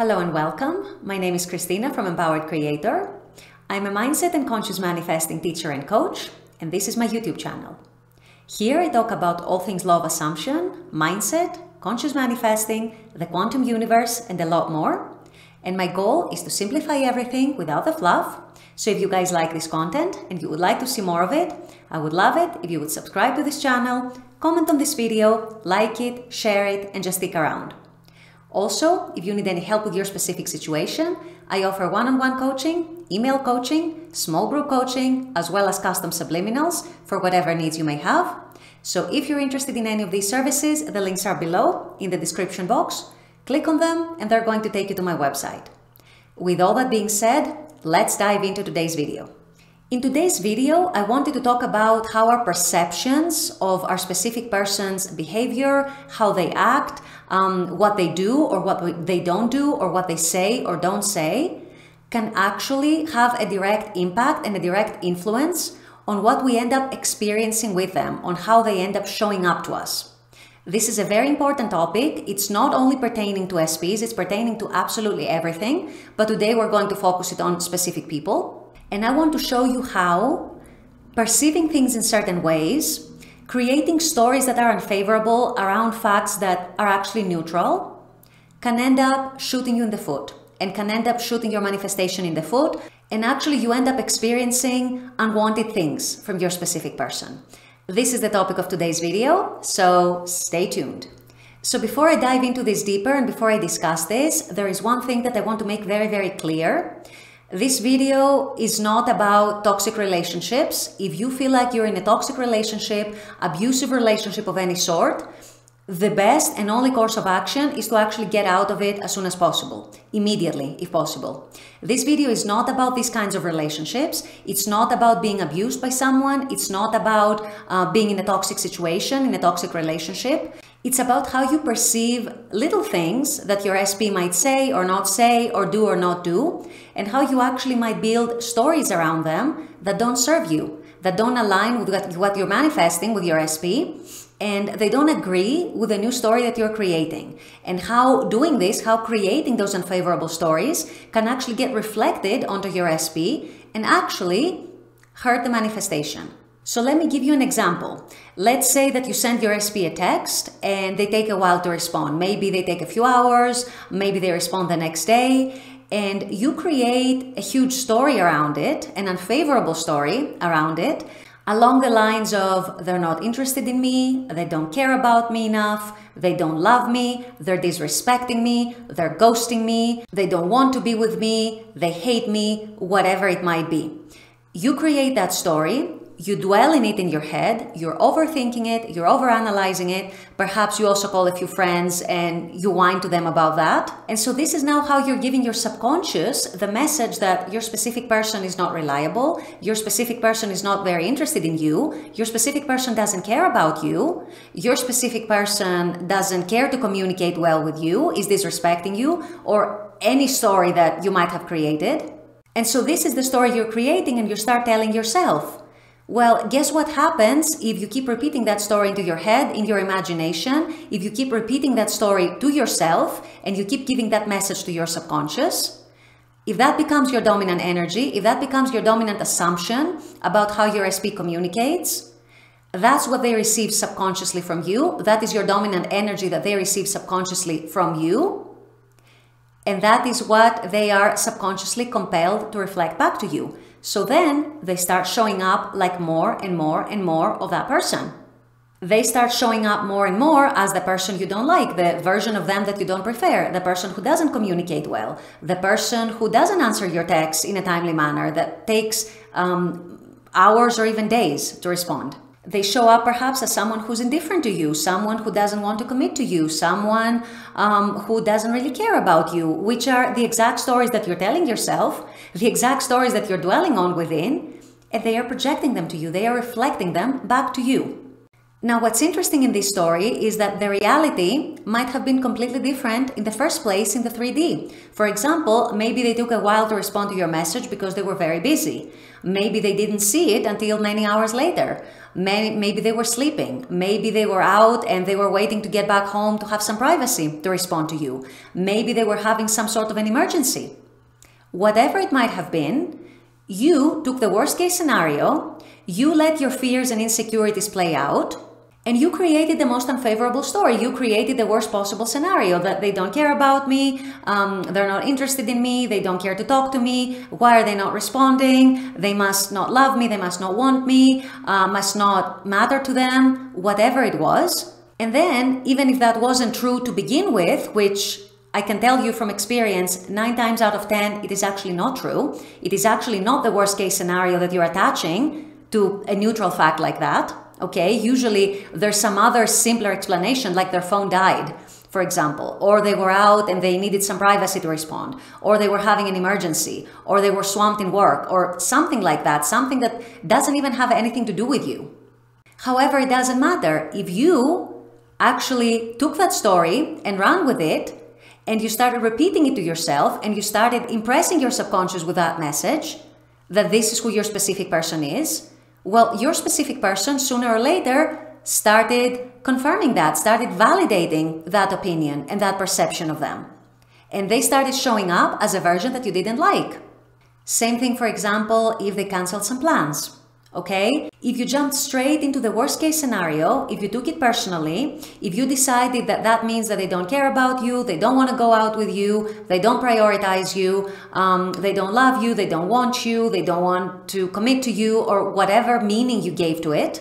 Hello and welcome. My name is Christina from Empowered Creator. I'm a mindset and conscious manifesting teacher and coach, and this is my YouTube channel. Here I talk about all things law of assumption, mindset, conscious manifesting, the quantum universe, and a lot more. And my goal is to simplify everything without the fluff. So if you guys like this content and you would like to see more of it, I would love it if you would subscribe to this channel, comment on this video, like it, share it, and just stick around. Also, if you need any help with your specific situation, I offer one-on-one coaching, email coaching, small group coaching, as well as custom subliminals for whatever needs you may have. So if you're interested in any of these services, the links are below in the description box. Click on them and they're going to take you to my website. With all that being said, let's dive into today's video. In today's video, I wanted to talk about how our perceptions of our specific person's behavior, how they act, what they do or what they don't do, or what they say or don't say, can actually have a direct impact and a direct influence on what we end up experiencing with them, on how they end up showing up to us. This is a very important topic. It's not only pertaining to SPs, it's pertaining to absolutely everything. But today we're going to focus it on specific people. And I want to show you how perceiving things in certain ways, creating stories that are unfavorable around facts that are actually neutral, can end up shooting you in the foot and can end up shooting your manifestation in the foot. And actually you end up experiencing unwanted things from your specific person. This is the topic of today's video, so stay tuned. So before I dive into this deeper and before I discuss this, there is one thing that I want to make very, very clear. This video is not about toxic relationships. If you feel like you're in a toxic relationship, abusive relationship of any sort, the best and only course of action is to actually get out of it as soon as possible, immediately, if possible. This video is not about these kinds of relationships. It's not about being abused by someone. It's not about being in a toxic situation, in a toxic relationship. It's about how you perceive little things that your SP might say or not say or do or not do, and how you actually might build stories around them that don't serve you, that don't align with what you're manifesting with your SP, and they don't agree with the new story that you're creating. And how doing this, how creating those unfavorable stories can actually get reflected onto your SP and actually hurt the manifestation. So let me give you an example. Let's say that you send your SP a text and they take a while to respond. Maybe they take a few hours, maybe they respond the next day, and you create a huge story around it, an unfavorable story around it, along the lines of they're not interested in me, they don't care about me enough, they don't love me, they're disrespecting me, they're ghosting me, they don't want to be with me, they hate me, whatever it might be. You create that story. You dwell in it in your head, you're overthinking it, you're overanalyzing it, perhaps you also call a few friends and you whine to them about that. And so this is now how you're giving your subconscious the message that your specific person is not reliable, your specific person is not very interested in you, your specific person doesn't care about you, your specific person doesn't care to communicate well with you, is disrespecting you, or any story that you might have created. And so this is the story you're creating and you start telling yourself. Well, guess what happens if you keep repeating that story into your head, in your imagination, if you keep repeating that story to yourself and you keep giving that message to your subconscious? If that becomes your dominant energy, if that becomes your dominant assumption about how your SP communicates, that's what they receive subconsciously from you. That is your dominant energy that they receive subconsciously from you. And that is what they are subconsciously compelled to reflect back to you. So then they start showing up like more and more and more of that person. They start showing up more and more as the person you don't like, the version of them that you don't prefer, the person who doesn't communicate well, the person who doesn't answer your texts in a timely manner, that takes hours or even days to respond. They show up perhaps as someone who's indifferent to you, someone who doesn't want to commit to you, someone who doesn't really care about you, which are the exact stories that you're telling yourself, the exact stories that you're dwelling on within, and they are projecting them to you. They are reflecting them back to you. Now, what's interesting in this story is that the reality might have been completely different in the first place in the 3D. For example, maybe they took a while to respond to your message because they were very busy. Maybe they didn't see it until many hours later. Maybe they were sleeping. Maybe they were out and they were waiting to get back home to have some privacy to respond to you. Maybe they were having some sort of an emergency. Whatever it might have been, you took the worst case scenario, you let your fears and insecurities play out, and you created the most unfavorable story. You created the worst possible scenario, that they don't care about me, they're not interested in me, they don't care to talk to me, why are they not responding, they must not love me, they must not want me, must not matter to them, whatever it was. And then, even if that wasn't true to begin with, which I can tell you from experience, 9 times out of 10, it is actually not true. It is actually not the worst case scenario that you're attaching to a neutral fact like that. Okay, usually there's some other simpler explanation, like their phone died, for example, or they were out and they needed some privacy to respond, or they were having an emergency, or they were swamped in work, or something like that, something that doesn't even have anything to do with you. However, it doesn't matter. If you actually took that story and ran with it, and you started repeating it to yourself, and you started impressing your subconscious with that message, that this is who your specific person is, well, your specific person, sooner or later, started confirming that, started validating that opinion and that perception of them. And they started showing up as a version that you didn't like. Same thing, for example, if they canceled some plans. Okay? If you jumped straight into the worst case scenario, if you took it personally, if you decided that that means that they don't care about you, they don't want to go out with you, they don't prioritize you, they don't love you, they don't want you, they don't want to commit to you, or whatever meaning you gave to it,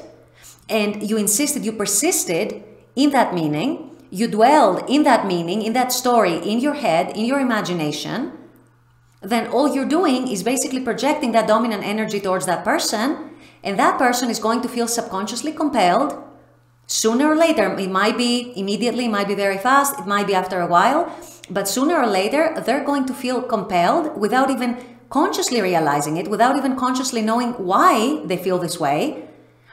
and you insisted, you persisted in that meaning, you dwelled in that meaning, in that story, in your head, in your imagination, then all you're doing is basically projecting that dominant energy towards that person. And that person is going to feel subconsciously compelled, sooner or later. It might be immediately, it might be very fast, it might be after a while, but sooner or later, they're going to feel compelled without even consciously realizing it, without even consciously knowing why they feel this way,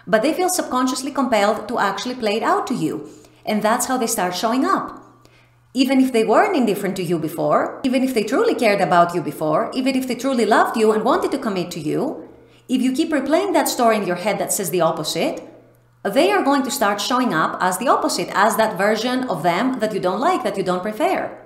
but they feel subconsciously compelled to actually play it out to you. And that's how they start showing up. Even if they weren't indifferent to you before, even if they truly cared about you before, even if they truly loved you and wanted to commit to you, if you keep replaying that story in your head that says the opposite, they are going to start showing up as the opposite, as that version of them that you don't like, that you don't prefer.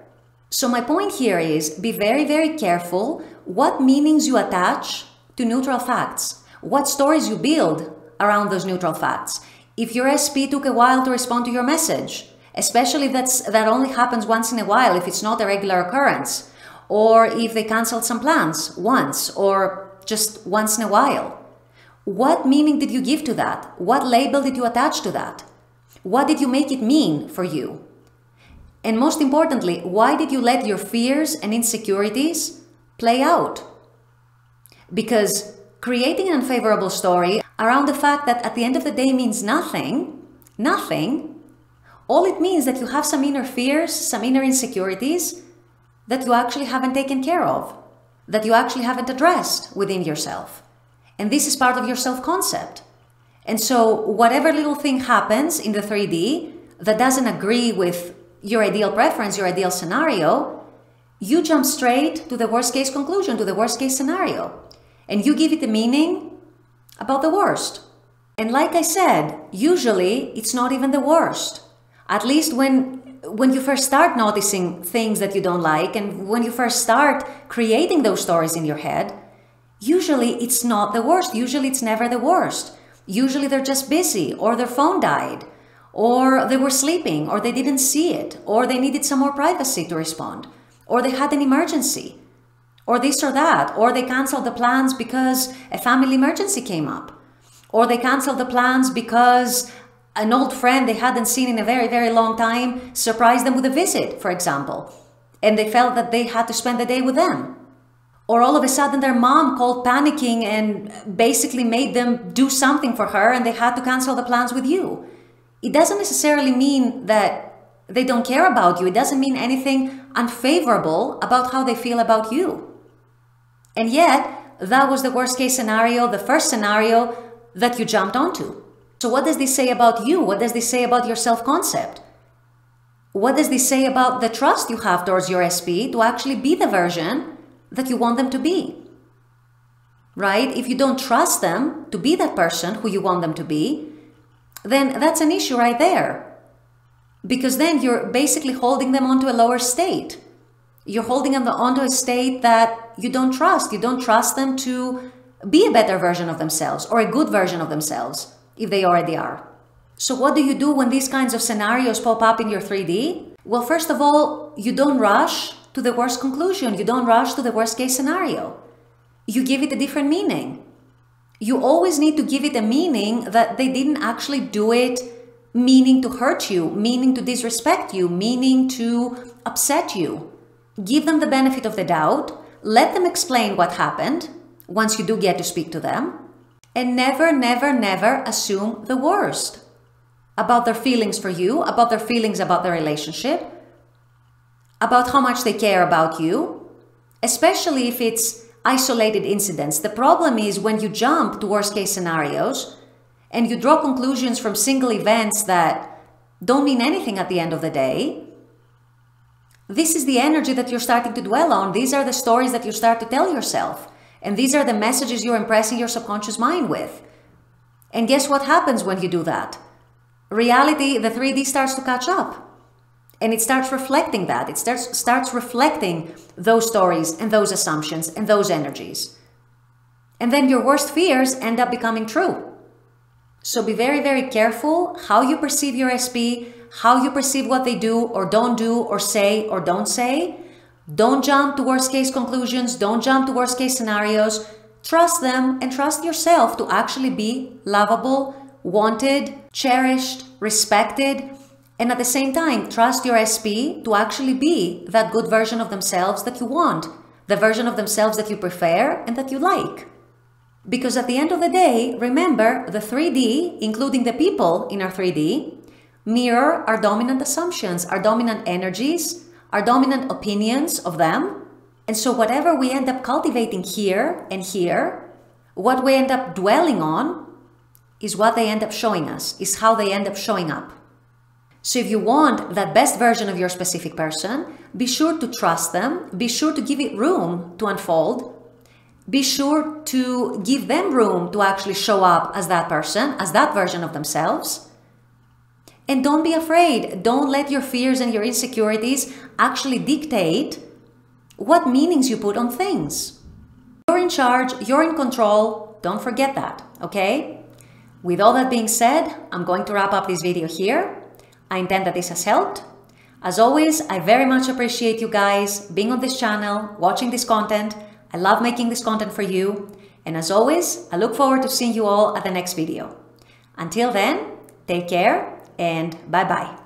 So my point here is, be very, very careful what meanings you attach to neutral facts, what stories you build around those neutral facts. If your SP took a while to respond to your message, especially if that only happens once in a while, if it's not a regular occurrence, or if they canceled some plans once, or just once in a while. What meaning did you give to that? What label did you attach to that? What did you make it mean for you? And most importantly, why did you let your fears and insecurities play out? Because creating an unfavorable story around the fact that at the end of the day means nothing, all it means that you have some inner fears, some inner insecurities that you actually haven't taken care of, that you actually haven't addressed within yourself. And this is part of your self-concept. And so whatever little thing happens in the 3D that doesn't agree with your ideal preference, your ideal scenario, you jump straight to the worst case conclusion, to the worst case scenario. And you give it a meaning about the worst. And like I said, usually it's not even the worst. At least when you first start noticing things that you don't like, and when you first start creating those stories in your head, usually it's not the worst. Usually it's never the worst. Usually they're just busy, or their phone died, or they were sleeping, or they didn't see it, or they needed some more privacy to respond, or they had an emergency, or this or that, or they canceled the plans because a family emergency came up, or they canceled the plans because an old friend they hadn't seen in a very, very long time surprised them with a visit, for example, and they felt that they had to spend the day with them. Or all of a sudden their mom called panicking and basically made them do something for her and they had to cancel the plans with you. It doesn't necessarily mean that they don't care about you. It doesn't mean anything unfavorable about how they feel about you. And yet, that was the worst case scenario, the first scenario that you jumped onto. So what does this say about you? What does this say about your self-concept? What does this say about the trust you have towards your SP to actually be the version that you want them to be? Right? If you don't trust them to be that person who you want them to be, then that's an issue right there. Because then you're basically holding them onto a lower state. You're holding them onto a state that you don't trust. You don't trust them to be a better version of themselves or a good version of themselves if they already are. So what do you do when these kinds of scenarios pop up in your 3D? Well, first of all, you don't rush to the worst conclusion. You don't rush to the worst case scenario. You give it a different meaning. You always need to give it a meaning that they didn't actually do it meaning to hurt you, meaning to disrespect you, meaning to upset you. Give them the benefit of the doubt. Let them explain what happened once you do get to speak to them. And never, never, never assume the worst about their feelings for you, about their feelings about the relationship, about how much they care about you, especially if it's isolated incidents. The problem is when you jump to worst case scenarios and you draw conclusions from single events that don't mean anything at the end of the day. This is the energy that you're starting to dwell on. These are the stories that you start to tell yourself. And these are the messages you're impressing your subconscious mind with. And guess what happens when you do that? Reality, the 3D starts to catch up. And it starts reflecting that. It starts reflecting those stories and those assumptions and those energies. And then your worst fears end up becoming true. So be very, very careful how you perceive your SP, how you perceive what they do or don't do or say or don't say. Don't jump to worst case conclusions. Don't jump to worst case scenarios. Trust them and trust yourself to actually be lovable, wanted, cherished, respected. And at the same time, trust your SP to actually be that good version of themselves that you want, the version of themselves that you prefer and that you like. Because at the end of the day, remember, the 3D, including the people in our 3D, mirror our dominant assumptions, our dominant energies, our dominant opinions of them. And so whatever we end up cultivating here and here, what we end up dwelling on is what they end up showing us, is how they end up showing up. So if you want that best version of your specific person, be sure to trust them, be sure to give it room to unfold, be sure to give them room to actually show up as that person, as that version of themselves. And don't be afraid. Don't let your fears and your insecurities actually dictate what meanings you put on things. You're in charge, you're in control. Don't forget that, okay? With all that being said, I'm going to wrap up this video here. I intend that this has helped. As always, I very much appreciate you guys being on this channel, watching this content. I love making this content for you. And as always, I look forward to seeing you all at the next video. Until then, take care and bye-bye.